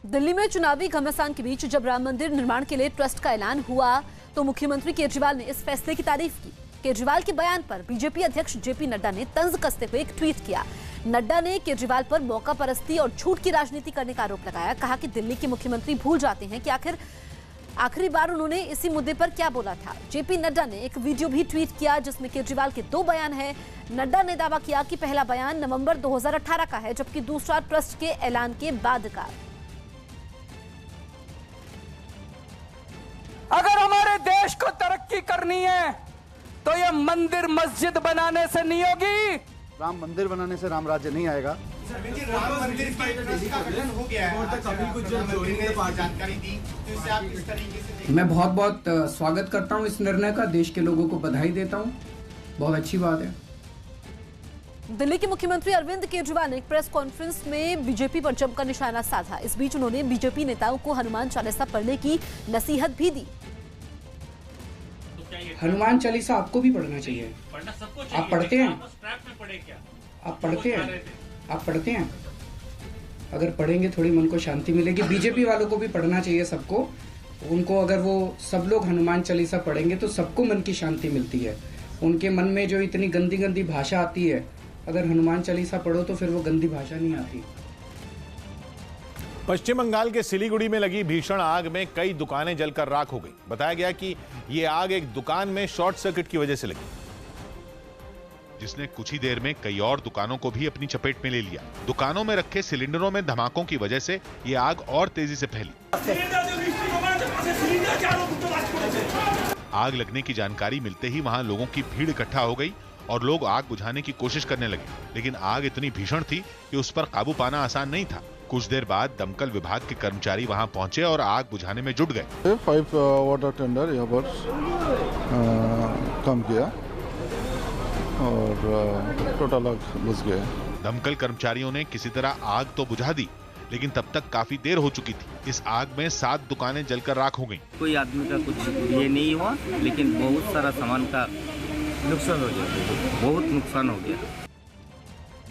दिल्ली में चुनावी घमासान के बीच जब राम मंदिर निर्माण के लिए ट्रस्ट का ऐलान हुआ तो मुख्यमंत्री केजरीवाल ने इस फैसले की तारीफ की। केजरीवाल के बयान पर बीजेपी अध्यक्ष जेपी नड्डा ने तंज कसते हुए एक ट्वीट किया। नड्डा ने केजरीवाल पर मौका परस्ती और झूठ की राजनीति करने का आरोप लगाया। कहा कि दिल्ली के मुख्यमंत्री भूल जाते हैं कि आखिरी बार उन्होंने इसी मुद्दे पर क्या बोला था। जेपी नड्डा ने एक वीडियो भी ट्वीट किया जिसमें केजरीवाल के 2 बयान हैं। नड्डा ने दावा किया कि पहला बयान नवंबर 2018 का है जबकि दूसरा ट्रस्ट के ऐलान के बाद का। अगर हमारे देश को तरक्की करनी है तो यह मंदिर मस्जिद बनाने से नहीं होगी। राम मंदिर बनाने से राम राज्य नहीं आएगा। राम मंदिर का गठन हो गया है, जानकारी दी तो इससे आप किस तरीके से? मैं बहुत बहुत स्वागत करता हूं इस निर्णय का, देश के लोगों को बधाई देता हूं, बहुत अच्छी बात है। दिल्ली के मुख्यमंत्री अरविंद केजरीवाल ने एक प्रेस कॉन्फ्रेंस में बीजेपी पर जमकर निशाना साधा। इस बीच उन्होंने बीजेपी नेताओं को हनुमान चालीसा पढ़ने की नसीहत भी दी। हनुमान चालीसा आपको भी पढ़ना चाहिए। आप पढ़ते हैं? आप पढ़ते हैं? अगर पढ़ेंगे थोड़ी मन को शांति मिलेगी। बीजेपी वालों को भी पढ़ना चाहिए सबको। उनको अगर वो सब लोग हनुमान चालीसा पढ़ेंगे तो सबको मन की शांति मिलती है। उनके मन में जो इतनी गंदी गंदी भाषा आती है, अगर हनुमान चालीसा पढ़ो तो फिर वो गंदी भाषा नहीं आती। पश्चिम बंगाल के सिलीगुड़ी में लगी भीषण आग में कई दुकानें जलकर राख हो गई। बताया गया कि ये आग एक दुकान में शॉर्ट सर्किट की वजह से लगी, जिसने कुछ ही देर में कई और दुकानों को भी अपनी चपेट में ले लिया। दुकानों में रखे सिलेंडरों में धमाकों की वजह से ये आग और तेजी से फैली। आग लगने की जानकारी मिलते ही वहां लोगों की भीड़ इकट्ठा हो गई और लोग आग बुझाने की कोशिश करने लगे, लेकिन आग इतनी भीषण थी कि उस पर काबू पाना आसान नहीं था। कुछ देर बाद दमकल विभाग के कर्मचारी वहां पहुंचे और आग बुझाने में जुट गए। 5 वाटर टेंडर यहाँ पर काम किया और टोटल आग बुझ गए। दमकल कर्मचारियों ने किसी तरह आग तो बुझा दी, लेकिन तब तक काफी देर हो चुकी थी। इस आग में 7 दुकानें जलकर राख हो गईं। कोई आदमी का कुछ ये नहीं हुआ, लेकिन बहुत सारा सामान का नुकसान हो गया, बहुत नुकसान हो गया।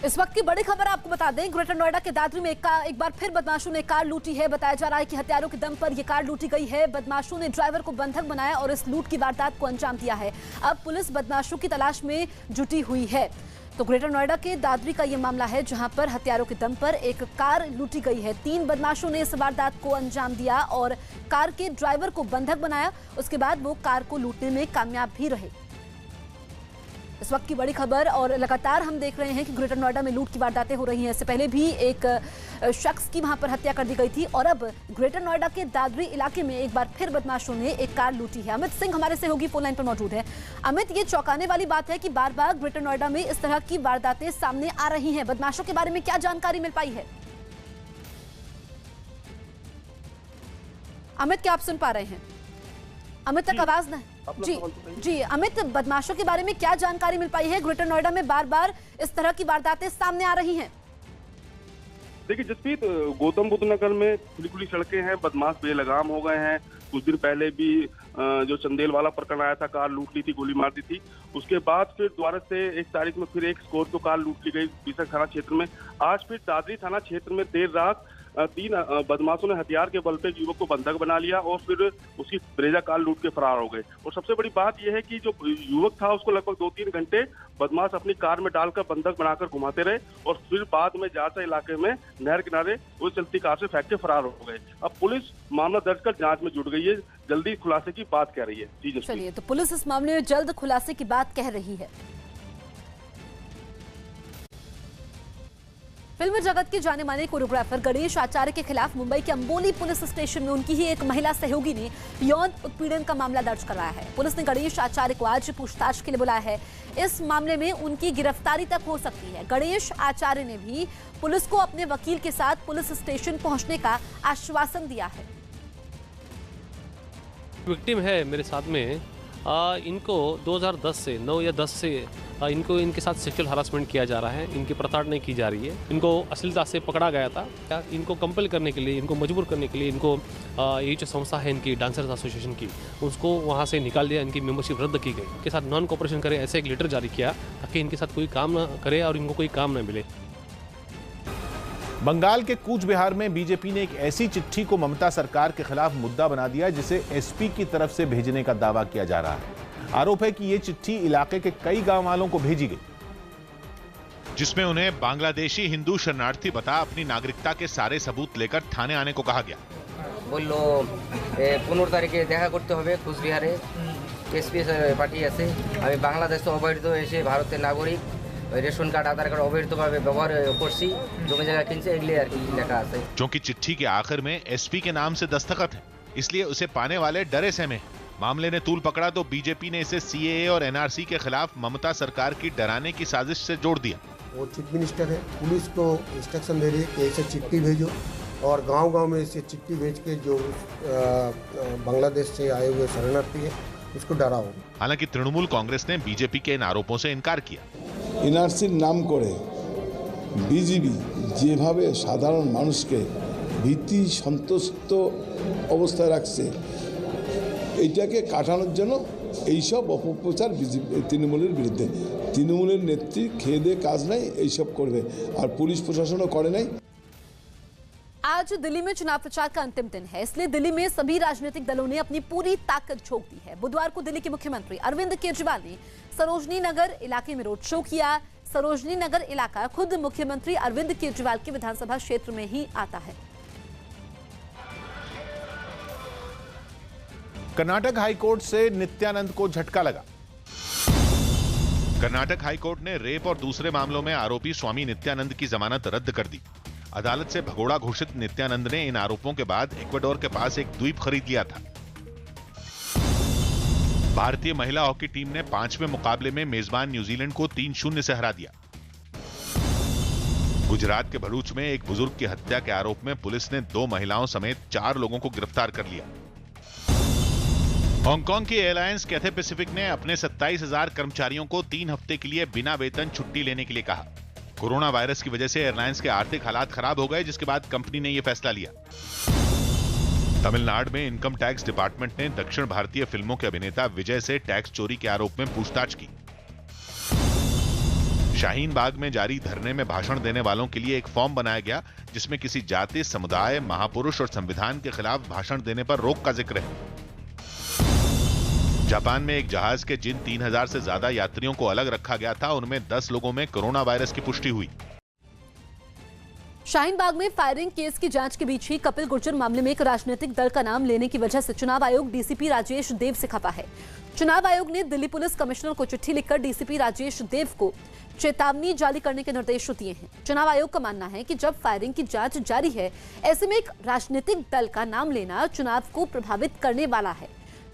इस वक्त की बड़ी खबर आपको बता दें, ग्रेटर नोएडा के दादरी में एक बार फिर बदमाशों ने कार लूटी है। बताया जा रहा है कि हथियारों के दम पर यह कार लूटी गई है। बदमाशों ने ड्राइवर को बंधक बनाया और इस लूट की वारदात को अंजाम दिया है। अब पुलिस बदमाशों की तलाश में जुटी हुई है। तो ग्रेटर नोएडा के दादरी का यह मामला है जहां पर हथियारों के दम पर एक कार लूटी गई है। 3 बदमाशों ने इस वारदात को अंजाम दिया और कार के ड्राइवर को बंधक बनाया। उसके बाद वो कार को लूटने में कामयाब भी रहे। इस वक्त की बड़ी खबर, और लगातार हम देख रहे हैं कि ग्रेटर नोएडा में लूट की वारदातें हो रही हैं। इससे पहले भी एक शख्स की वहां पर हत्या कर दी गई थी और अब ग्रेटर नोएडा के दादरी इलाके में एक बार फिर बदमाशों ने एक कार लूटी है। अमित सिंह हमारे सहयोगी फोन लाइन पर मौजूद है। अमित, ये चौंकाने वाली बात है कि बार बार ग्रेटर नोएडा में इस तरह की वारदातें सामने आ रही हैं। बदमाशों के बारे में क्या जानकारी मिल पाई है? अमित, क्या आप सुन पा रहे हैं? अमित तक आवाज नहीं। जी अमित, बदमाशों के बारे में क्या जानकारी मिल पाई है? ग्रेटर नोएडा में बार बार इस तरह की वारदातें सामने आ रही हैं। देखिए जसप्रीत, गौतम बुद्ध नगर में खुली खुली सड़कें हैं, बदमाश बेलगाम हो गए हैं। कुछ दिन पहले भी जो चंदेल वाला प्रकरण आया था, कार लूट ली थी, गोली मार दी थी। उसके बाद फिर दोबारा से 1 तारीख में फिर एक स्कॉर्पियो कार लूट ली गई बीसक थाना क्षेत्र में। आज फिर दादरी थाना क्षेत्र में देर रात 3 बदमाशों ने हथियार के बल पे युवक को बंधक बना लिया और फिर उसकी ब्रेजा कार लूट के फरार हो गए। और सबसे बड़ी बात यह है कि जो युवक था उसको लगभग 2-3 घंटे बदमाश अपनी कार में डालकर बंधक बनाकर घुमाते रहे और फिर बाद में जासा इलाके में नहर किनारे वो चलती कार से फेंक के फरार हो गए। अब पुलिस मामला दर्ज कर जांच में जुट गई है, जल्दी खुलासे की बात कह रही है। जी चलिए, तो पुलिस इस मामले में जल्द खुलासे की बात कह रही है। फिल्म जगत के जाने माने कोरियोग्राफर गणेश आचार्य के खिलाफ मुंबई के अंबोली पुलिस स्टेशन में उनकी ही एक महिला सहयोगी ने यौन उत्पीड़न का मामला दर्ज कराया है। पुलिस ने गणेश आचार्य को आज पूछताछ के लिए बुलाया है। इस मामले में उनकी गिरफ्तारी तक हो सकती है। गणेश आचार्य ने भी पुलिस को अपने वकील के साथ पुलिस स्टेशन पहुंचने का आश्वासन दिया है। विक्टिम है मेरे साथ में, इनको 2010 से 9 या 10 से इनको इनके साथ सेक्सुअल हरासमेंट किया जा रहा है, इनकी प्रताड़ना की जा रही है। इनको अश्लीलता से पकड़ा गया था। इनको कंपेल करने के लिए, इनको मजबूर करने के लिए इनको ये जो संस्था है इनकी डांसर्स एसोसिएशन की, उसको वहाँ से निकाल दिया, इनकी मेंबरशिप रद्द की गई। इनके साथ नॉन कोऑपरेशन करे ऐसे एक लेटर जारी किया ताकि इनके साथ कोई काम ना करे और इनको कोई काम ना मिले। बंगाल के कूच बिहार में बीजेपी ने एक ऐसी चिट्ठी को ममता सरकार के खिलाफ मुद्दा बना दिया जिसे एसपी की तरफ से भेजने का दावा किया जा रहा है। आरोप है कि यह चिट्ठी इलाके के कई गांव वालों को भेजी गई, जिसमें उन्हें बांग्लादेशी हिंदू शरणार्थी बता अपनी नागरिकता के सारे सबूत लेकर थाने आने को कहा गया। बोलो 15 तारीखे देखा करते হবে কুচবিহারে এসপি পার্টি আছে। আমি বাংলাদেশ থেকে অবৈধ এসে ভারতের নাগরিক, রেশন कार्ड आधार कार्ड অবৈধভাবে ব্যবহার করছি, জমি জায়গা কিনছে, এগুলি আর কি লেখা আছে। क्योंकि चिट्ठी के आखिर में एसपी के नाम से दस्तखत है, इसलिए उसे पाने वाले डरे सहमे हैं। मामले ने तूल पकड़ा तो बीजेपी ने इसे सीएए और एनआरसी के खिलाफ ममता सरकार की डराने की साजिश से जोड़ दिया। वो चीफ मिनिस्टर है, पुलिस को इंस्ट्रक्शन दे रही है कि ऐसे चिट्ठी भेजो और गांव-गांव में ऐसे चिट्ठी भेज के जो बांग्लादेश से आए हुए शरणार्थी है उसको डराओ। हालांकि तृणमूल कांग्रेस ने बीजेपी के इन आरोपों से इनकार किया। এনআরসির নাম করে বিজেপি যেভাবে সাধারণ মানুষকে ভীতি সন্ত্রস্ত অবস্থায় রাখছে, এইটাকে কাটানোর জন্য এইসব অপপ্রচার বিজেপি তৃণমূলের বিরুদ্ধে। তৃণমূলের নেত্রী খেয়ে দিয়ে কাজ নাই, এইসব করবে, আর পুলিশ প্রশাসনও করে নাই। आज दिल्ली में चुनाव प्रचार का अंतिम दिन है, इसलिए दिल्ली में सभी राजनीतिक दलों ने अपनी पूरी ताकत झोंक दी है। बुधवार को दिल्ली के मुख्यमंत्री अरविंद केजरीवाल ने सरोजनी नगर इलाके में रोड शो किया। सरोजनी नगर इलाका खुद मुख्यमंत्री अरविंद केजरीवाल के विधानसभा क्षेत्र में ही आता है। कर्नाटक हाईकोर्ट से नित्यानंद को झटका लगा। कर्नाटक हाईकोर्ट ने रेप और दूसरे मामलों में आरोपी स्वामी नित्यानंद की जमानत रद्द कर दी। अदालत से भगोड़ा घोषित नित्यानंद ने इन आरोपों के बाद इक्वाडोर के पास एक द्वीप खरीद लिया था। भारतीय महिला हॉकी टीम ने 5वें मुकाबले में मेजबान न्यूजीलैंड को 3-0 से हरा दिया। गुजरात के भरूच में एक बुजुर्ग की हत्या के आरोप में पुलिस ने 2 महिलाओं समेत 4 लोगों को गिरफ्तार कर लिया। हांगकांग की एयरलाइंस कैथे पैसिफिक ने अपने 27,000 कर्मचारियों को 3 हफ्ते के लिए बिना वेतन छुट्टी लेने के लिए कहा। कोरोना वायरस की वजह से एयरलाइंस के आर्थिक हालात खराब हो गए, जिसके बाद कंपनी ने यह फैसला लिया। तमिलनाडु में इनकम टैक्स डिपार्टमेंट ने दक्षिण भारतीय फिल्मों के अभिनेता विजय से टैक्स चोरी के आरोप में पूछताछ की। शाहीन बाग में जारी धरने में भाषण देने वालों के लिए एक फॉर्म बनाया गया, जिसमें किसी जाति, समुदाय, महापुरुष और संविधान के खिलाफ भाषण देने पर रोक का जिक्र है। जापान में एक जहाज के जिन 3,000 से ज्यादा यात्रियों को अलग रखा गया था, उनमें 10 लोगों में कोरोना वायरस की पुष्टि हुई। शाहीन बाग में फायरिंग केस की जांच के बीच ही कपिल गुर्जर मामले में एक राजनीतिक दल का नाम लेने की वजह से चुनाव आयोग डीसीपी राजेश देव से खफा है। चुनाव आयोग ने दिल्ली पुलिस कमिश्नर को चिट्ठी लिखकर डीसीपी राजेश देव को चेतावनी जारी करने के निर्देश दिए हैं। चुनाव आयोग का मानना है कि जब फायरिंग की जांच जारी है, ऐसे में एक राजनीतिक दल का नाम लेना चुनाव को प्रभावित करने वाला है।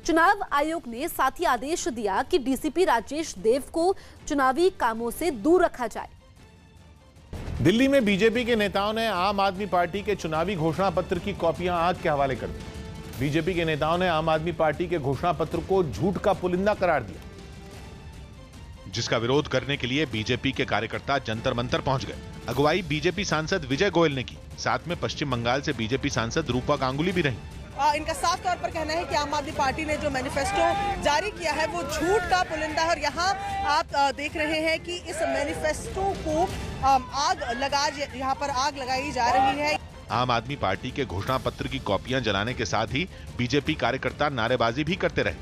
चुनाव आयोग ने साथ ही आदेश दिया कि डीसीपी राजेश देव को चुनावी कामों से दूर रखा जाए। दिल्ली में बीजेपी के नेताओं ने आम आदमी पार्टी के चुनावी घोषणा पत्र की कॉपियां आग के हवाले कर दी। बीजेपी के नेताओं ने आम आदमी पार्टी के घोषणा पत्र को झूठ का पुलिंदा करार दिया, जिसका विरोध करने के लिए बीजेपी के कार्यकर्ता जंतर मंतर पहुंच गए। अगुवाई बीजेपी सांसद विजय गोयल ने की। साथ में पश्चिम बंगाल से बीजेपी सांसद रूपा गांगुली भी रही। इनका साफ तौर पर कहना है कि आम आदमी पार्टी ने जो मैनिफेस्टो जारी किया है वो झूठ का पुलिंदा है। और यहाँ आप देख रहे हैं कि इस मैनिफेस्टो को यहाँ पर आग लगाई जा रही है। आम आदमी पार्टी के घोषणा पत्र की कॉपियां जलाने के साथ ही बीजेपी कार्यकर्ता नारेबाजी भी करते रहे।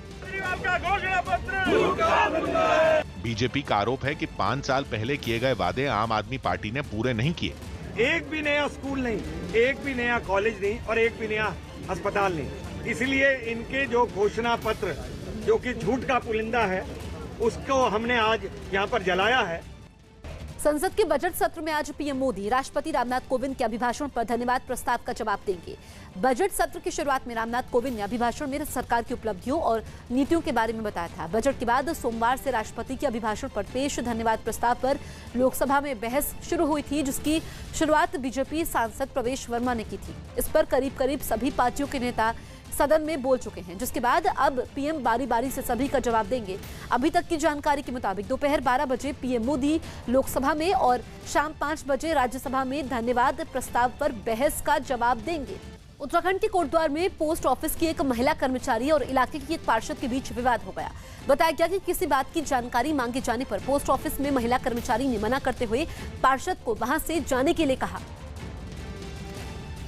बीजेपी का आरोप है कि 5 साल पहले किए गए वादे आम आदमी पार्टी ने पूरे नहीं किए। एक भी नया स्कूल नहीं, एक भी नया कॉलेज नहीं और एक भी नया अस्पताल नहीं। इसलिए इनके जो घोषणा पत्र जो कि झूठ का पुलिंदा है, उसको हमने आज यहाँ पर जलाया है। संसद के बजट सत्र में आज पीएम मोदी राष्ट्रपति रामनाथ कोविंद के अभिभाषण पर धन्यवाद प्रस्ताव का जवाब देंगे। बजट सत्र की शुरुआत में रामनाथ कोविंद ने अभिभाषण में सरकार की उपलब्धियों और नीतियों के बारे में बताया था। बजट के बाद सोमवार से राष्ट्रपति के अभिभाषण पर पेश धन्यवाद प्रस्ताव पर लोकसभा में बहस शुरू हुई थी, जिसकी शुरुआत बीजेपी सांसद प्रवेश वर्मा ने की थी। इस पर करीब करीब सभी पार्टियों के नेता सदन में बोल चुके हैं, जिसके बाद अब पीएम बारी बारी से सभी का जवाब देंगे। अभी तक की जानकारी के मुताबिक दोपहर 12 बजे पीएम मोदी लोकसभा में और शाम 5 बजे राज्यसभा में धन्यवाद प्रस्ताव पर बहस का जवाब देंगे। उत्तराखंड के कोटद्वार में पोस्ट ऑफिस की एक महिला कर्मचारी और इलाके की एक पार्षद के बीच विवाद हो गया। बताया गया कि किसी बात की जानकारी मांगे जाने पर पोस्ट ऑफिस में महिला कर्मचारी ने मना करते हुए पार्षद को वहां से जाने के लिए कहा।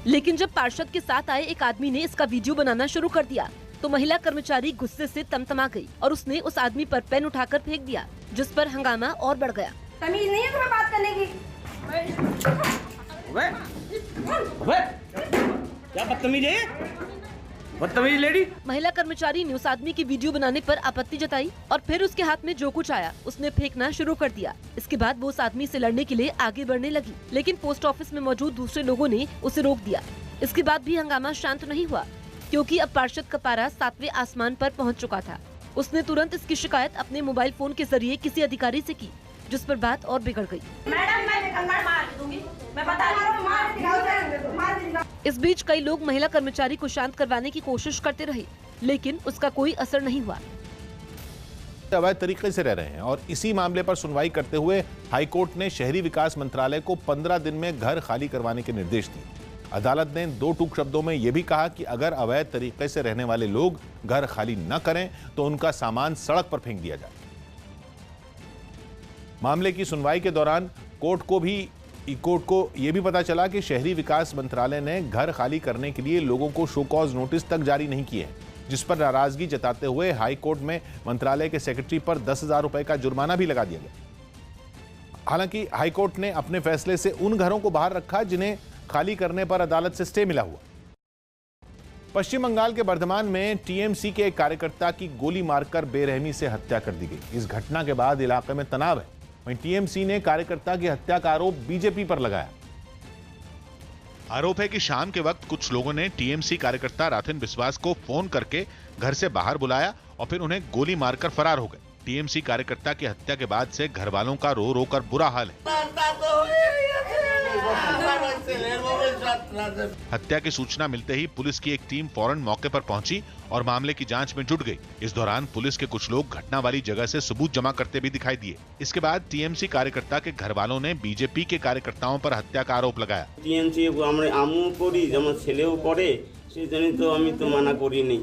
लेकिन जब पार्षद के साथ आए एक आदमी ने इसका वीडियो बनाना शुरू कर दिया तो महिला कर्मचारी गुस्से से तमतमा गई और उसने उस आदमी पर पेन उठाकर फेंक दिया, जिस पर हंगामा और बढ़ गया। तमीज नहीं है तुम्हें बात करने की? क्या बदतमीज है? बदतमीज लेडी। महिला कर्मचारी ने उस आदमी की वीडियो बनाने पर आपत्ति जताई और फिर उसके हाथ में जो कुछ आया उसने फेंकना शुरू कर दिया। इसके बाद वो उस आदमी से लड़ने के लिए आगे बढ़ने लगी, लेकिन पोस्ट ऑफिस में मौजूद दूसरे लोगों ने उसे रोक दिया। इसके बाद भी हंगामा शांत नहीं हुआ, क्योंकि अब पार्षद का पारा 7वें आसमान पर पहुंच चुका था। उसने तुरंत इसकी शिकायत अपने मोबाइल फोन के जरिए किसी अधिकारी से की, जिस पर बात और बिगड़ गई। इस बीच कई लोग महिला कर्मचारी को शांत करवाने की कोशिश करते रहे, लेकिन उसका कोई असर नहीं हुआ। अवैध तरीके से रह रहे हैं और इसी मामले पर सुनवाई करते हुए हाईकोर्ट ने शहरी विकास मंत्रालय को 15 दिन में घर खाली करवाने के निर्देश दिए। अदालत ने 2 टूक शब्दों में यह भी कहा कि अगर अवैध तरीके से रहने वाले लोग घर खाली न करें तो उनका सामान सड़क पर फेंक दिया जाए। मामले की सुनवाई के दौरान कोर्ट को यह भी पता चला कि शहरी विकास मंत्रालय ने घर खाली करने के लिए लोगों को शो कॉज नोटिस तक जारी नहीं किए हैं, जिस पर नाराजगी जताते हुए हाई कोर्ट में मंत्रालय के सेक्रेटरी पर 10,000 रुपए का जुर्माना भी लगा दिया गया। हालांकि हाई कोर्ट ने अपने फैसले से उन घरों को बाहर रखा जिन्हें खाली करने पर अदालत से स्टे मिला हुआ। पश्चिम बंगाल के बर्धमान में टीएमसी के एक कार्यकर्ता की गोली मारकर बेरहमी से हत्या कर दी गई। इस घटना के बाद इलाके में तनाव है। वहीं टीएमसी ने कार्यकर्ता की हत्या का आरोप बीजेपी पर लगाया। आरोप है कि शाम के वक्त कुछ लोगों ने टीएमसी कार्यकर्ता राथिन बिस्वास को फोन करके घर से बाहर बुलाया और फिर उन्हें गोली मारकर फरार हो गए। टीएमसी कार्यकर्ता की हत्या के बाद से घर वालों का रो रो कर बुरा हाल है। हत्या की सूचना मिलते ही पुलिस की एक टीम फौरन मौके पर पहुंची और मामले की जांच में जुट गई। इस दौरान पुलिस के कुछ लोग घटना वाली जगह से सबूत जमा करते भी दिखाई दिए। इसके बाद टीएमसी कार्यकर्ता के घर वालों ने बीजेपी के कार्यकर्ताओं पर हत्या का आरोप लगाया। टीएमसी आमिও করি যেমন ছেলেও করে সেজন্য তো আমি তো মানা করি নাই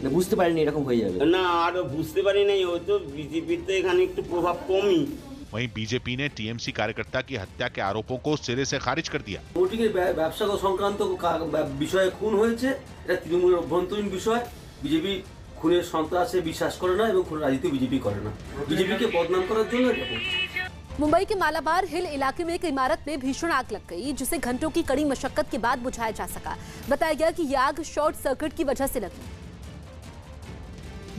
না বুঝতে পারিনি এরকম হয়ে যাবে না আর বুঝতে পারি নাই ও তো বিজেপিতে এখানে একটু প্রভাব কমই। वहीं बीजेपी ने टीएमसी कार्यकर्ता की हत्या के आरोपों को सिरे से खारिज कर दिया। ভোটিংয়ের ব্যবসা সংক্রান্ত বিষয়ে খুন হয়েছে, এটা তৃণমূলের অভ্যন্তরীণ বিষয়। বিজেপি খুনের সন্ত্রাসে বিশ্বাস করে না এবং খুন রাজনীতি বিজেপি করে না। বিজেপিকে বদনাম করার জন্য এটা করছে। मुंबई के मालाबार हिल इलाके में एक इमारत में भीषण आग लग गई, जिसे घंटों की कड़ी मशक्कत के बाद बुझाया जा सका। बताया गया कि यह आग शॉर्ट सर्किट की वजह से लगी,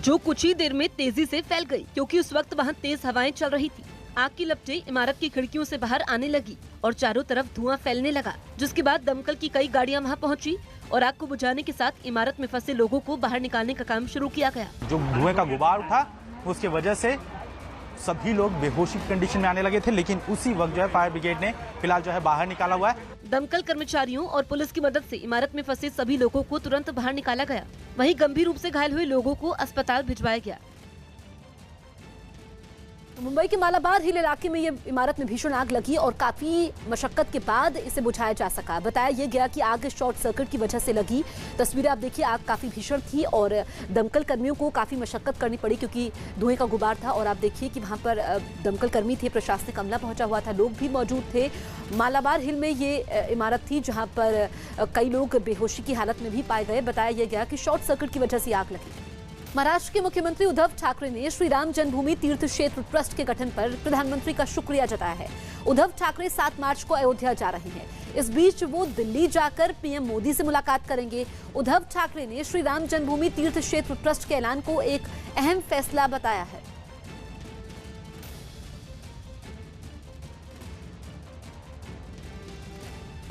जो कुछ ही देर में तेजी से फैल गई, क्योंकि उस वक्त वहां तेज हवाएं चल रही थी। आग की लपटें इमारत की खिड़कियों से बाहर आने लगी और चारों तरफ धुआं फैलने लगा, जिसके बाद दमकल की कई गाड़ियां वहां पहुंची और आग को बुझाने के साथ इमारत में फंसे लोगों को बाहर निकालने का काम शुरू किया गया। जो धुएं का गुबार उठा उसके वजह से सभी लोग बेहोशी की कंडीशन में आने लगे थे, लेकिन उसी वक्त जो है फायर ब्रिगेड ने फिलहाल जो है बाहर निकाला हुआ है। दमकल कर्मचारियों और पुलिस की मदद से इमारत में फंसे सभी लोगों को तुरंत बाहर निकाला गया। वहीं गंभीर रूप से घायल हुए लोगों को अस्पताल भिजवाया गया। मुंबई के मालाबार हिल इलाके में ये इमारत में भीषण आग लगी और काफी मशक्कत के बाद इसे बुझाया जा सका। बताया यह गया कि आग शॉर्ट सर्किट की वजह से लगी। तस्वीरें आप देखिए, आग काफी भीषण थी और दमकल कर्मियों को काफी मशक्कत करनी पड़ी, क्योंकि धुएं का गुबार था। और आप देखिए कि वहां पर दमकल कर्मी थे, प्रशासनिक अमला पहुंचा हुआ था, लोग भी मौजूद थे। मालाबार हिल में ये इमारत थी जहां पर कई लोग बेहोशी की हालत में भी पाए गए। बताया यह गया कि शॉर्ट सर्किट की वजह से आग लगी। महाराष्ट्र के मुख्यमंत्री उद्धव ठाकरे ने श्री राम जन्मभूमि तीर्थ क्षेत्र ट्रस्ट के गठन पर प्रधानमंत्री का शुक्रिया जताया है। उद्धव ठाकरे 7 मार्च को अयोध्या जा रहे हैं। इस बीच वो दिल्ली जाकर पीएम मोदी से मुलाकात करेंगे। उद्धव ठाकरे ने श्री राम जन्मभूमि तीर्थ क्षेत्र ट्रस्ट के ऐलान को एक अहम फैसला बताया है।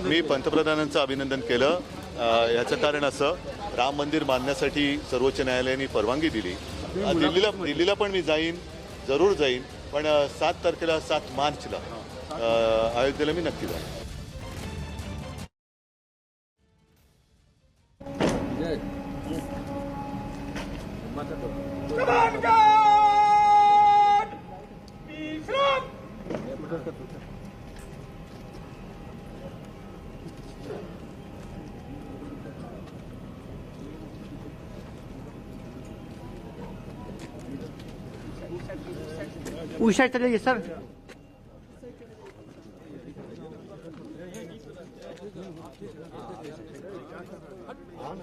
मी पंतप्रधानांचं अभिनंदन केलं। याचं कारण असं, राम मंदिर बांधण्यासाठी सर्वोच्च न्यायालयाने परवानगी दिली। दिल्लीला पण मी जाईन, जरूर जाईन, पण 7 तारखेला 7 मार्चला अयोध्येला मी नक्की जाईन। उस साइड चलिए सर। सीधी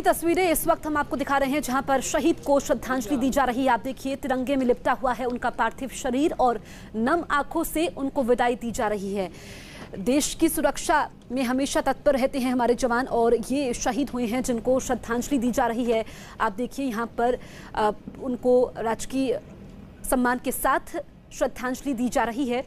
तस्वीरें इस वक्त हम आपको दिखा रहे हैं जहां पर शहीद को श्रद्धांजलि दी जा रही है। आप देखिए तिरंगे में लिपटा हुआ है उनका पार्थिव शरीर और नम आंखों से उनको विदाई दी जा रही है। देश की सुरक्षा में हमेशा तत्पर रहते हैं हमारे जवान और ये शहीद हुए हैं जिनको श्रद्धांजलि दी जा रही है। आप देखिए यहाँ पर उनको राजकीय सम्मान के साथ श्रद्धांजलि दी जा रही है।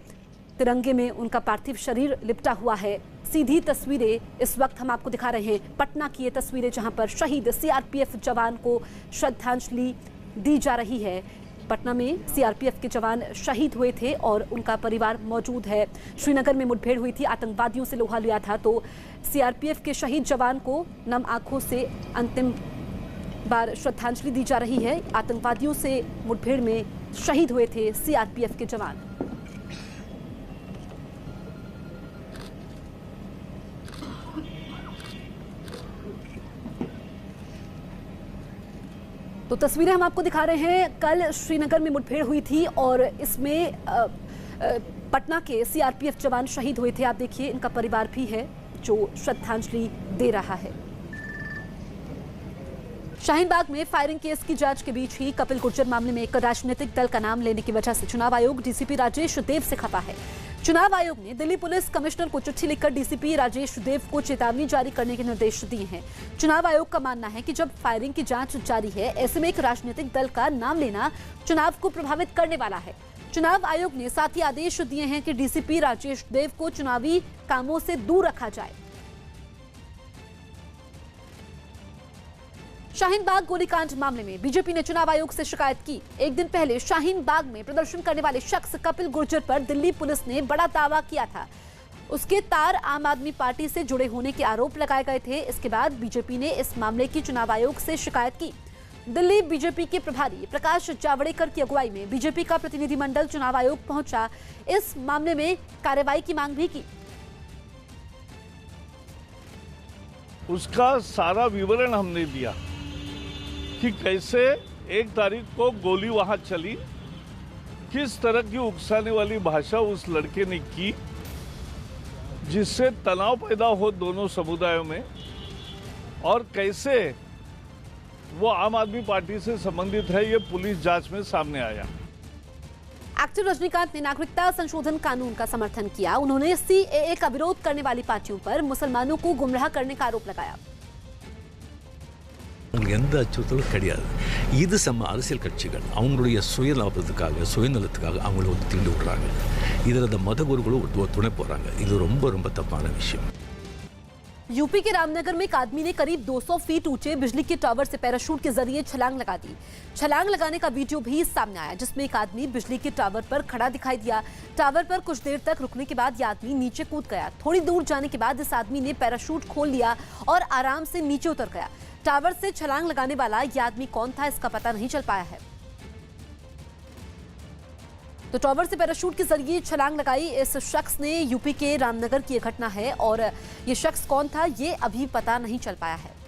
तिरंगे में उनका पार्थिव शरीर लिपटा हुआ है। सीधी तस्वीरें इस वक्त हम आपको दिखा रहे हैं पटना की ये तस्वीरें जहां पर शहीद सीआरपीएफ जवान को श्रद्धांजलि दी जा रही है। पटना में सीआरपीएफ के जवान शहीद हुए थे और उनका परिवार मौजूद है। श्रीनगर में मुठभेड़ हुई थी, आतंकवादियों से लोहा लिया था, तो सीआरपीएफ के शहीद जवान को नम आंखों से अंतिम बार श्रद्धांजलि दी जा रही है। आतंकवादियों से मुठभेड़ में शहीद हुए थे सीआरपीएफ के जवान। तो तस्वीरें हम आपको दिखा रहे हैं। कल श्रीनगर में मुठभेड़ हुई थी और इसमें पटना के सीआरपीएफ जवान शहीद हुए थे। आप देखिए इनका परिवार भी है जो श्रद्धांजलि दे रहा है। शाहीन बाग में फायरिंग केस की जांच के बीच ही कपिल गुर्जर मामले में एक राजनीतिक दल का नाम लेने की वजह से चुनाव आयोग डीसीपी राजेश देव से खफा है। चुनाव आयोग ने दिल्ली पुलिस कमिश्नर को चिट्ठी लिखकर डीसीपी राजेश देव को चेतावनी जारी करने के निर्देश दिए हैं। चुनाव आयोग का मानना है कि जब फायरिंग की जांच जारी है, ऐसे में एक राजनीतिक दल का नाम लेना चुनाव को प्रभावित करने वाला है। चुनाव आयोग ने साथ ही आदेश दिए हैं कि डीसीपी राजेश देव को चुनावी कामों से दूर रखा जाए। शाहीन बाग गोलीकांड मामले में बीजेपी ने चुनाव आयोग से शिकायत की। एक दिन पहले शाहीन बाग में प्रदर्शन करने वाले शख्स कपिल गुर्जर पर दिल्ली पुलिस ने बड़ा दावा किया था। उसके तार आम आदमी पार्टी से जुड़े होने के आरोप लगाए गए थे। इसके बाद बीजेपी ने इस मामले की चुनाव आयोग से शिकायत की। दिल्ली बीजेपी के प्रभारी प्रकाश जावड़ेकर की अगुवाई में बीजेपी का प्रतिनिधिमंडल चुनाव आयोग पहुंचा। इस मामले में कार्रवाई की मांग भी की। उसका सारा विवरण हमने दिया कि कैसे 1 तारीख को गोली वहां चली, किस तरह की उकसाने वाली भाषा उस लड़के ने की जिससे तनाव पैदा हो दोनों समुदायों में, और कैसे वो आम आदमी पार्टी से संबंधित है, ये पुलिस जांच में सामने आया। एक्टर रजनीकांत ने नागरिकता संशोधन कानून का समर्थन किया। उन्होंने सीएए का विरोध करने वाली पार्टियों पर मुसलमानों को गुमराह करने का आरोप लगाया। எந்த அச்சுறுத்தலும் கிடையாது. இது சம அரசியல் கட்சிகள் அவங்களுடைய சுயலாபத்துக்காக சுயநலத்துக்காக அவங்கள தீண்டு விடுறாங்க. இதில் இந்த மத குருக்களும் துணை போகிறாங்க. இது ரொம்ப ரொம்ப தப்பான விஷயம். यूपी के रामनगर में एक आदमी ने करीब 200 फीट ऊंचे बिजली के टावर से पैराशूट के जरिए छलांग लगा दी। छलांग लगाने का वीडियो भी सामने आया जिसमें एक आदमी बिजली के टावर पर खड़ा दिखाई दिया। टावर पर कुछ देर तक रुकने के बाद यह आदमी नीचे कूद गया। थोड़ी दूर जाने के बाद इस आदमी ने पैराशूट खोल लिया और आराम से नीचे उतर गया। टावर से छलांग लगाने वाला यह आदमी कौन था, इसका पता नहीं चल पाया है। तो टावर से पैराशूट के जरिए छलांग लगाई इस शख्स ने। यूपी के रामनगर की यह घटना है और ये शख्स कौन था, ये अभी पता नहीं चल पाया है।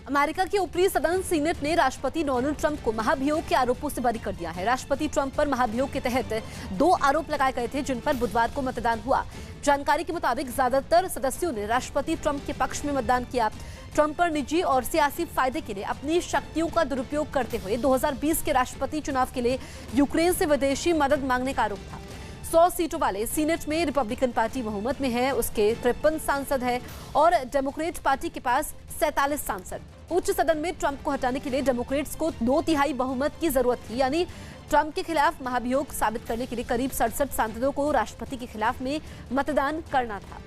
अमेरिका के ऊपरी सदन सीनेट ने राष्ट्रपति डोनाल्ड ट्रंप को महाभियोग के आरोपों से बरी कर दिया है। राष्ट्रपति ट्रंप पर महाभियोग के तहत 2 आरोप लगाए गए थे जिन पर बुधवार को मतदान हुआ। जानकारी के मुताबिक ज्यादातर सदस्यों ने राष्ट्रपति ट्रंप के पक्ष में मतदान किया। ट्रंप पर निजी और सियासी फायदे के लिए अपनी शक्तियों का दुरुपयोग करते हुए 2020 के राष्ट्रपति चुनाव के लिए यूक्रेन से विदेशी मदद मांगने का आरोप था। 100 सीटों वाले सीनेट में रिपब्लिकन पार्टी बहुमत में है, उसके 53 सांसद है और डेमोक्रेट पार्टी के पास 47 सांसद। उच्च सदन में ट्रंप को हटाने के लिए डेमोक्रेट्स को 2/3 बहुमत की जरूरत थी, यानी ट्रंप के खिलाफ महाभियोग साबित करने के लिए करीब 67 सांसदों को राष्ट्रपति के खिलाफ में मतदान करना था।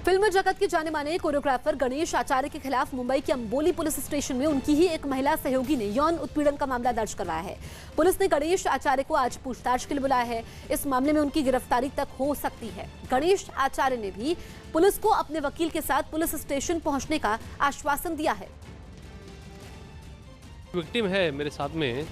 फिल्म जगत के जाने माने कोरियोग्राफर गणेश आचार्य के खिलाफ मुंबई के अंबोली पुलिस स्टेशन में उनकी ही एक महिला सहयोगी ने यौन उत्पीड़न का मामला दर्ज करवाया है। पुलिस ने गणेश आचार्य को आज पूछताछ के लिए बुलाया है। इस मामले में उनकी गिरफ्तारी तक हो सकती है। गणेश आचार्य ने भी पुलिस को अपने वकील के साथ पुलिस स्टेशन पहुंचने का आश्वासन दिया है। विक्टिम है मेरे साथ में,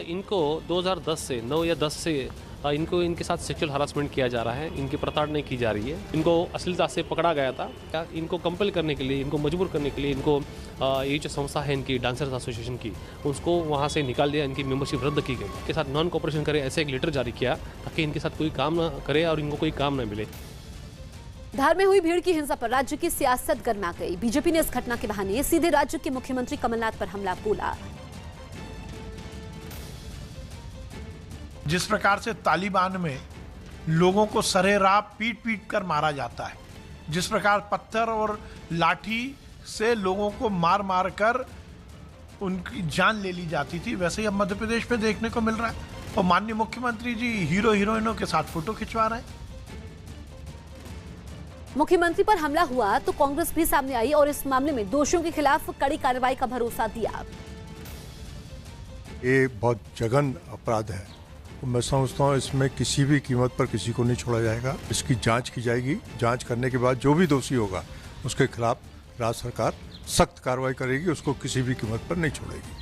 इनको 2010 से 9 या 10 से इनको इनके साथ सेक्सुअल हरासमेंट किया जा रहा है, इनकी प्रताड़ना की जा रही है, इनको अश्लीलता से पकड़ा गया था। इनको कंपेल करने के लिए, इनको मजबूर करने के लिए इनको ये जो संस्था है इनकी डांसर्स एसोसिएशन की, उसको वहाँ से निकाल दिया, इनकी मेंबरशिप रद्द की गई, इनके साथ नॉन कोऑपरेशन करे ऐसे एक लेटर जारी किया ताकि इनके साथ कोई काम ना करे और इनको कोई काम ना मिले। धार में हुई भीड़ की हिंसा पर राज्य की सियासत गर्मा गई। बीजेपी ने इस घटना के बहाने सीधे राज्य के मुख्यमंत्री कमलनाथ पर हमला बोला। जिस प्रकार से तालिबान में लोगों को सरेराह पीट पीट कर मारा जाता है, जिस प्रकार पत्थर और लाठी से लोगों को मार मार कर उनकी जान ले ली जाती थी, वैसे ही अब मध्य प्रदेश में देखने को मिल रहा है। और माननीय मुख्यमंत्री जी हीरो हीरोइनों के साथ फोटो खिंचवा रहे हैं। मुख्यमंत्री पर हमला हुआ तो कांग्रेस भी सामने आई और इस मामले में दोषियों के खिलाफ कड़ी कार्रवाई का भरोसा दिया। ये बहुत जघन्य अपराध है, मैं समझता हूँ इसमें किसी भी कीमत पर किसी को नहीं छोड़ा जाएगा। इसकी जांच की जाएगी, जांच करने के बाद जो भी दोषी होगा उसके खिलाफ राज्य सरकार सख्त कार्रवाई करेगी, उसको किसी भी कीमत पर नहीं छोड़ेगी।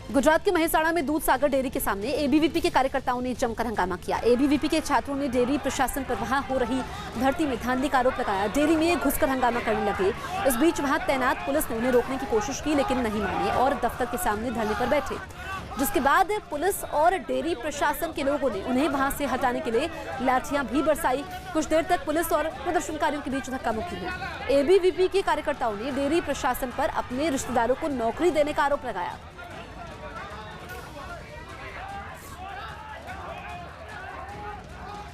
गुजरात के महेसाणा में दूध सागर डेयरी के सामने एबीवीपी के कार्यकर्ताओं ने जमकर हंगामा किया। एबीवीपी के छात्रों ने डेयरी प्रशासन पर वहां हो रही भर्ती में धांधली का आरोप लगाया। डेयरी में घुसकर हंगामा करने लगे। इस बीच वहां तैनात पुलिस ने उन्हें रोकने की कोशिश की लेकिन नहीं माने और दफ्तर के सामने धरने पर बैठे, जिसके बाद पुलिस और डेयरी प्रशासन के लोगों ने उन्हें वहां से हटाने के लिए लाठियां भी बरसाई। कुछ देर तक पुलिस और प्रदर्शनकारियों के बीच धक्का मुक्की हुई। एबीवीपी के कार्यकर्ताओं ने डेयरी प्रशासन पर अपने रिश्तेदारों को नौकरी देने का आरोप लगाया।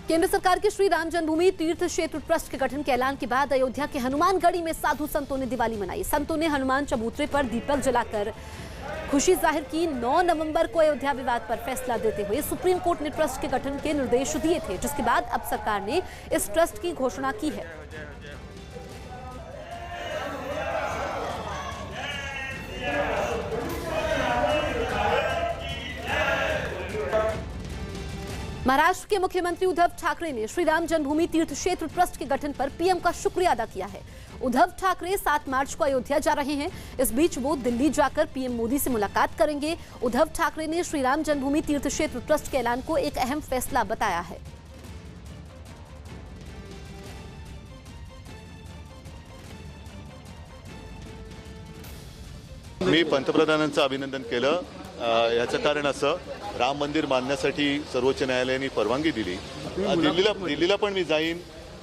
केंद्र सरकार के श्री राम जन्मभूमि तीर्थ क्षेत्र ट्रस्ट के गठन के ऐलान के बाद अयोध्या के हनुमानगढ़ी में साधु संतों ने दिवाली मनाई। संतों ने हनुमान चबूतरे पर दीपक जलाकर खुशी जाहिर की। 9 नवंबर को अयोध्या विवाद पर फैसला देते हुए सुप्रीम कोर्ट ने ट्रस्ट के गठन के निर्देश दिए थे, जिसके बाद अब सरकार ने इस ट्रस्ट की घोषणा की है। महाराष्ट्र के मुख्यमंत्री उद्धव ठाकरे ने श्री राम जन्मभूमि तीर्थ क्षेत्र ट्रस्ट के गठन पर पीएम का शुक्रिया अदा किया है। उद्धव ठाकरे 7 मार्च को अयोध्या जा रहे हैं। इस बीच वो दिल्ली जाकर पीएम मोदी से मुलाकात करेंगे। उद्धव ठाकरे ने श्री राम जन्मभूमि तीर्थ क्षेत्र ट्रस्ट के ऐलान को एक अहम फैसला बताया है। मी पंतप्रधानांचं अभिनंदन केलं। याचं कारण असं, राम मंदिर बांधण्यासाठी सर्वोच्च न्यायालयाने परवानगी दिली। दिल्लीला पण मी जाईन,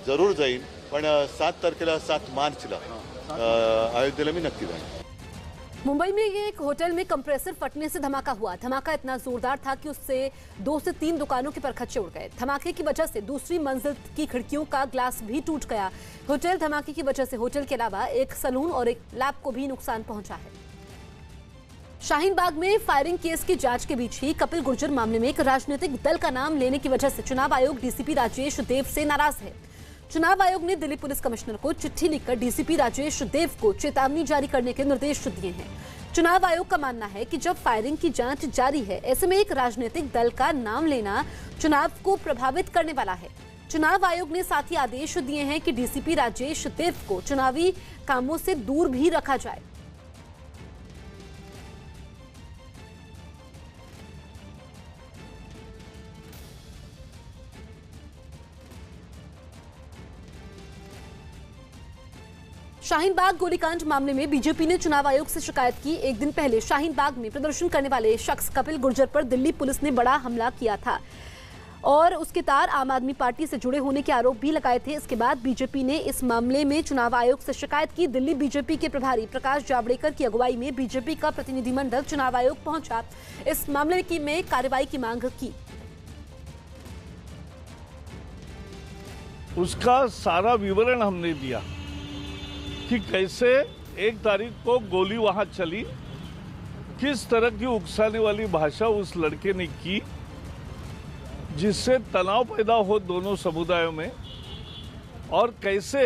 जरूर जाईन, पण 7 तारखेला 7 मार्चला अयोध्येला मी नक्की जाईन। मुंबई में एक होटल में कंप्रेसर फटने से धमाका हुआ। धमाका इतना जोरदार था कि उससे 2 से 3 दुकानों के परखच्चे उड़ गए। धमाके की वजह से दूसरी मंजिल की खिड़कियों का ग्लास भी टूट गया। होटल धमाके की वजह से होटल के अलावा एक सलून और एक लैब को भी नुकसान पहुंचा है। शाहीन बाग में फायरिंग केस की जांच के बीच ही कपिल गुर्जर मामले में एक राजनीतिक दल का नाम लेने की वजह से चुनाव आयोग डीसीपी राजेश देव से नाराज है। चुनाव आयोग ने दिल्ली पुलिस कमिश्नर को चिट्ठी लिखकर डीसीपी राजेश देव को चेतावनी जारी करने के निर्देश दिए हैं। चुनाव आयोग का मानना है कि जब फायरिंग की जांच जारी है, ऐसे में एक राजनीतिक दल का नाम लेना चुनाव को प्रभावित करने वाला है। चुनाव आयोग ने साथ ही आदेश दिए हैं कि डीसीपी राजेश देव को चुनावी कामों से दूर भी रखा जाए। शाहीन बाग गोलीकांड मामले में बीजेपी ने चुनाव आयोग से शिकायत की। एक दिन पहले शाहीन बाग में प्रदर्शन करने वाले शख्स कपिल गुर्जर पर दिल्ली पुलिस ने बड़ा हमला किया था और उसके तार आम आदमी पार्टी से जुड़े होने के आरोप भी लगाए थे। इसके बाद बीजेपी ने इस मामले में चुनाव आयोग से शिकायत की। दिल्ली बीजेपी के प्रभारी प्रकाश जावड़ेकर की अगुवाई में बीजेपी का प्रतिनिधिमंडल चुनाव आयोग पहुंचा। इस मामले में कार्रवाई की मांग की। उसका सारा विवरण हमने दिया कि कैसे 1 तारीख को गोली वहां चली, किस तरह की उकसाने वाली भाषा उस लड़के ने की जिससे तनाव पैदा हो दोनों समुदायों में, और कैसे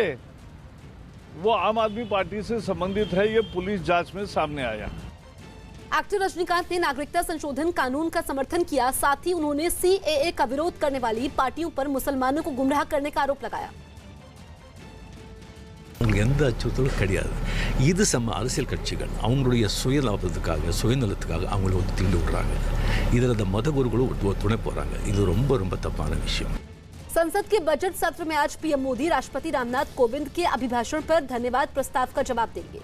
वो आम आदमी पार्टी से संबंधित है, ये पुलिस जांच में सामने आया। एक्टर रजनीकांत ने नागरिकता संशोधन कानून का समर्थन किया। साथ ही उन्होंने सीएए का विरोध करने वाली पार्टियों पर मुसलमानों को गुमराह करने का आरोप लगाया। உங்களுக்கு எந்த அச்சுறுத்தலும் கிடையாது. இது சம அரசியல் கட்சிகள் அவங்களுடைய சுயலாபத்துக்காக சுயநலத்துக்காக அவங்கள வந்து தீண்டு விடுறாங்க. இதில் அந்த மதகுருகளும் துணை போகிறாங்க. இது ரொம்ப ரொம்ப தப்பான விஷயம். संसद के बजट सत्र में आज पीएम मोदी राष्ट्रपति रामनाथ कोविंद के अभिभाषण पर धन्यवाद प्रस्ताव का जवाब देंगे।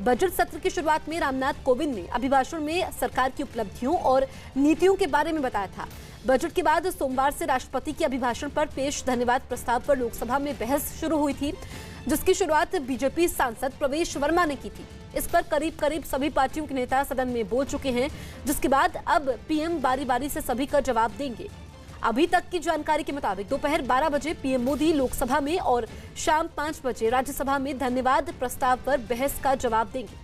बजट सत्र की शुरुआत में रामनाथ कोविंद ने अभिभाषण में सरकार की उपलब्धियों और नीतियों के बारे में बताया था। बजट के बाद सोमवार से राष्ट्रपति के अभिभाषण पर पेश धन्यवाद प्रस्ताव पर लोकसभा में बहस शुरू हुई थी, जिसकी शुरुआत बीजेपी सांसद प्रवेश वर्मा ने की थी। इस पर करीब करीब सभी पार्टियों के नेता सदन में बोल चुके हैं, जिसके बाद अब पीएम बारी बारी से सभी का जवाब देंगे। अभी तक की जानकारी के मुताबिक दोपहर 12 बजे पीएम मोदी लोकसभा में और शाम 5 बजे राज्यसभा में धन्यवाद प्रस्ताव पर बहस का जवाब देंगे।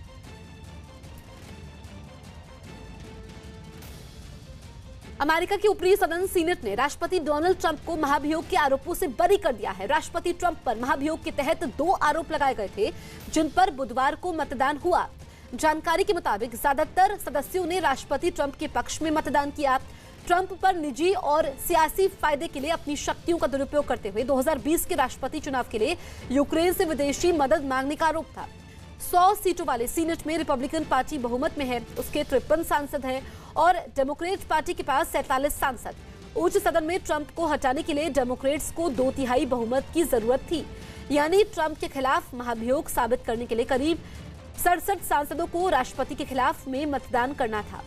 अमेरिका के ऊपरी सदन सीनेट ने राष्ट्रपति डोनाल्ड ट्रंप को महाभियोग के आरोपों से बरी कर दिया है। राष्ट्रपति ट्रंप पर महाभियोग के तहत 2 आरोप लगाए गए थे, जिन पर बुधवार को मतदान हुआ। जानकारी के मुताबिक ज्यादातर सदस्यों ने राष्ट्रपति ट्रंप के पक्ष में मतदान किया। ट्रंप पर निजी और सियासी फायदे के लिए अपनी शक्तियों का दुरुपयोग करते हुए 2020 के राष्ट्रपति चुनाव के लिए यूक्रेन से विदेशी मदद मांगने का आरोप था। 100 सीटों वाले सीनेट में रिपब्लिकन पार्टी बहुमत में है, उसके 53 सांसद हैं और डेमोक्रेट पार्टी के पास 47 सांसद। उच्च सदन में ट्रंप को हटाने के लिए डेमोक्रेट्स को 2/3 बहुमत की जरूरत थी, यानी ट्रंप के खिलाफ महाभियोग साबित करने के लिए करीब 67 सांसदों को राष्ट्रपति के खिलाफ में मतदान करना था।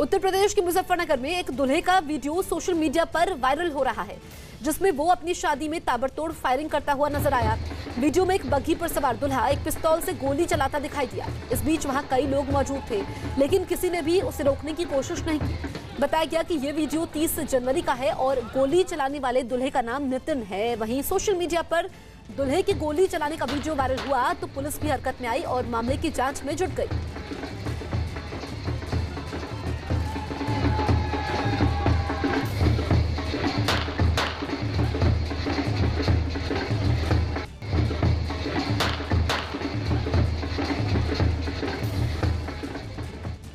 उत्तर प्रदेश के मुजफ्फरनगर में एक दूल्हे का वीडियो सोशल मीडिया पर वायरल हो रहा है, जिसमें वो अपनी शादी में ताबड़तोड़ फायरिंग करता हुआ नजर आया। वीडियो में एक बग्घी पर सवार दूल्हा एक पिस्तौल से गोली चलाता दिखाई दिया। इस बीच वहां कई लोग मौजूद थे, लेकिन किसी ने भी उसे रोकने की कोशिश नहीं की। बताया गया कि ये वीडियो 30 जनवरी का है और गोली चलाने वाले दूल्हे का नाम नितिन है। वहीं सोशल मीडिया पर दूल्हे की गोली चलाने का वीडियो वायरल हुआ तो पुलिस भी हरकत में आई और मामले की जांच में जुट गई।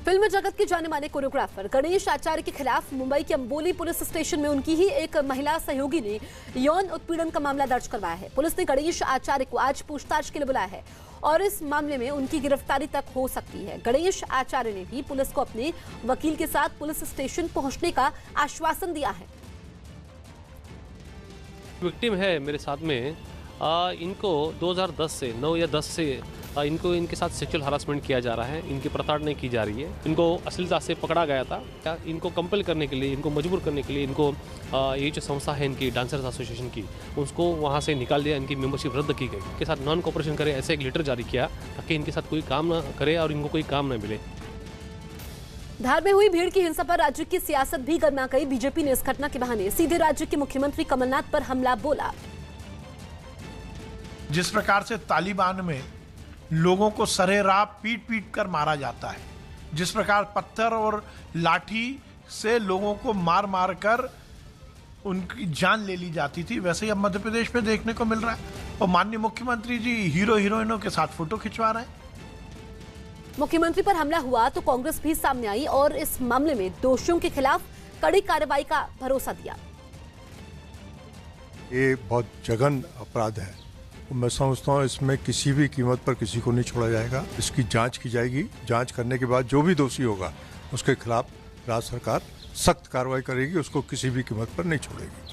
फिल्म जगत के जाने माने कोरियोग्राफर गणेश आचार्य के खिलाफ मुंबई के अंबोली पुलिस स्टेशन में उनकी ही एक महिला सहयोगी ने यौन उत्पीड़न का मामला दर्ज करवाया है। पुलिस ने गणेश आचार्य को आज पूछताछ के लिए बुलाया है और इस मामले में उनकी गिरफ्तारी तक हो सकती है। गणेश आचार्य ने भी पुलिस को अपने वकील के साथ पुलिस स्टेशन पहुंचने का आश्वासन दिया है। विक्टिम है मेरे साथ में, इनको 2010 से 9 या 10 से इनको इनके साथ सेक्सुअल हरासमेंट किया जा रहा है, इनकी प्रताड़ना की जा रही है। इनको अश्लीलता से पकड़ा गया था। क्या इनको कंपेल करने के लिए, इनको मजबूर करने के लिए इनको ये जो संस्था है इनकी डांसर्स एसोसिएशन की, उसको वहाँ से निकाल दिया, इनकी मेंबरशिप रद्द की गई। इनके साथ नॉन कोऑपरेशन करे ऐसे एक लेटर जारी किया ताकि इनके साथ कोई काम ना करे और इनको कोई काम न मिले। धार में हुई भीड़ की हिंसा पर राज्य की सियासत भी गर्मा गई। बीजेपी ने इस घटना के बहाने सीधे राज्य के मुख्यमंत्री कमलनाथ पर हमला बोला। जिस प्रकार से तालिबान में लोगों को सरेराह पीट पीट कर मारा जाता है, जिस प्रकार पत्थर और लाठी से लोगों को मार मार कर उनकी जान ले ली जाती थी, वैसे ही अब मध्य प्रदेश में देखने को मिल रहा है। और माननीय मुख्यमंत्री जी हीरो हीरोइनों के साथ फोटो खिंचवा रहे हैं। मुख्यमंत्री पर हमला हुआ तो कांग्रेस भी सामने आई और इस मामले में दोषियों के खिलाफ कड़ी कार्रवाई का भरोसा दिया। ये बहुत जघन्य अपराध है। मैं समझता हूँ इसमें किसी भी कीमत पर किसी को नहीं छोड़ा जाएगा। इसकी जांच की जाएगी। जांच करने के बाद जो भी दोषी होगा उसके खिलाफ राज्य सरकार सख्त कार्रवाई करेगी, उसको किसी भी कीमत पर नहीं छोड़ेगी।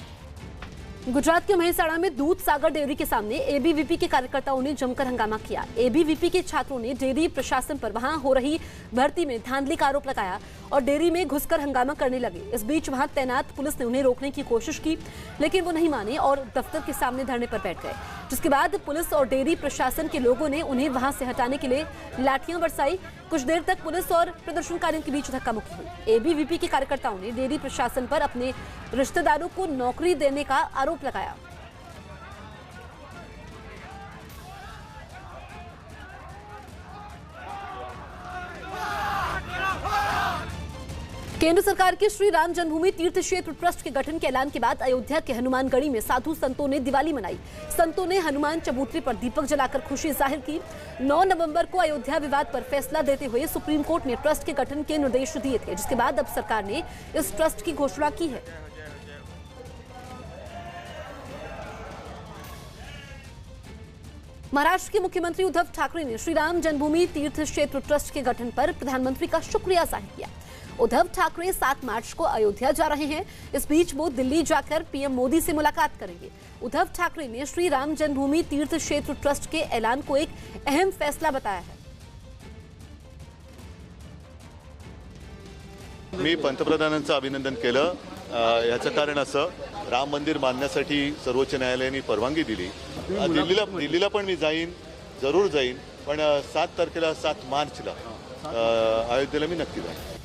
गुजरात के मेहसाणा में दूध सागर डेयरी के सामने एबीवीपी के कार्यकर्ताओं ने जमकर हंगामा किया। एबीवीपी के छात्रों ने डेयरी प्रशासन पर वहां हो रही भर्ती में धांधली का आरोप लगाया और डेयरी में घुसकर हंगामा करने लगे। इस बीच वहां तैनात पुलिस ने उन्हें रोकने की कोशिश की, लेकिन वो नहीं माने और दफ्तर के सामने धरने पर बैठ गए, जिसके बाद पुलिस और डेयरी प्रशासन के लोगों ने उन्हें वहां से हटाने के लिए लाठियां बरसाई। कुछ देर तक पुलिस और प्रदर्शनकारियों के बीच धक्का मुक्की हुई। एबीवीपी के कार्यकर्ताओं ने डेयरी प्रशासन पर अपने रिश्तेदारों को नौकरी देने का आरोप लगाया। केंद्र सरकार के श्री राम जन्मभूमि तीर्थ क्षेत्र ट्रस्ट के गठन के ऐलान के बाद अयोध्या के हनुमानगढ़ी में साधु संतों ने दिवाली मनाई। संतों ने हनुमान चबूतरे पर दीपक जलाकर खुशी जाहिर की। 9 नवंबर को अयोध्या विवाद पर फैसला देते हुए सुप्रीम कोर्ट ने ट्रस्ट के गठन के निर्देश दिए थे, जिसके बाद अब सरकार ने इस ट्रस्ट की घोषणा की है। महाराष्ट्र के मुख्यमंत्री उद्धव ठाकरे ने श्री राम जन्मभूमि तीर्थ क्षेत्र ट्रस्ट के गठन पर प्रधानमंत्री का शुक्रिया जाहिर किया। उद्धव ठाकरे 7 मार्च को अयोध्या जा रहे हैं। इस बीच वो दिल्ली जाकर पीएम मोदी से मुलाकात करेंगे। उद्धव ठाकरे ने श्री राम जन्मभूमि तीर्थ क्षेत्र ट्रस्ट के ऐलान को एक अहम फैसला बताया है। मी पंतप्रधानांचं अभिनंदन केलं। याचं कारण असं, राम मंदिर बांधण्यासाठी सर्वोच्च न्यायालयाने परवानगी दिली। दिल्लीला पण मी जाईन, जरूर जाईन, पण 7 तारखेला 7 मार्चला अयोध्येला मी नक्की जाईन।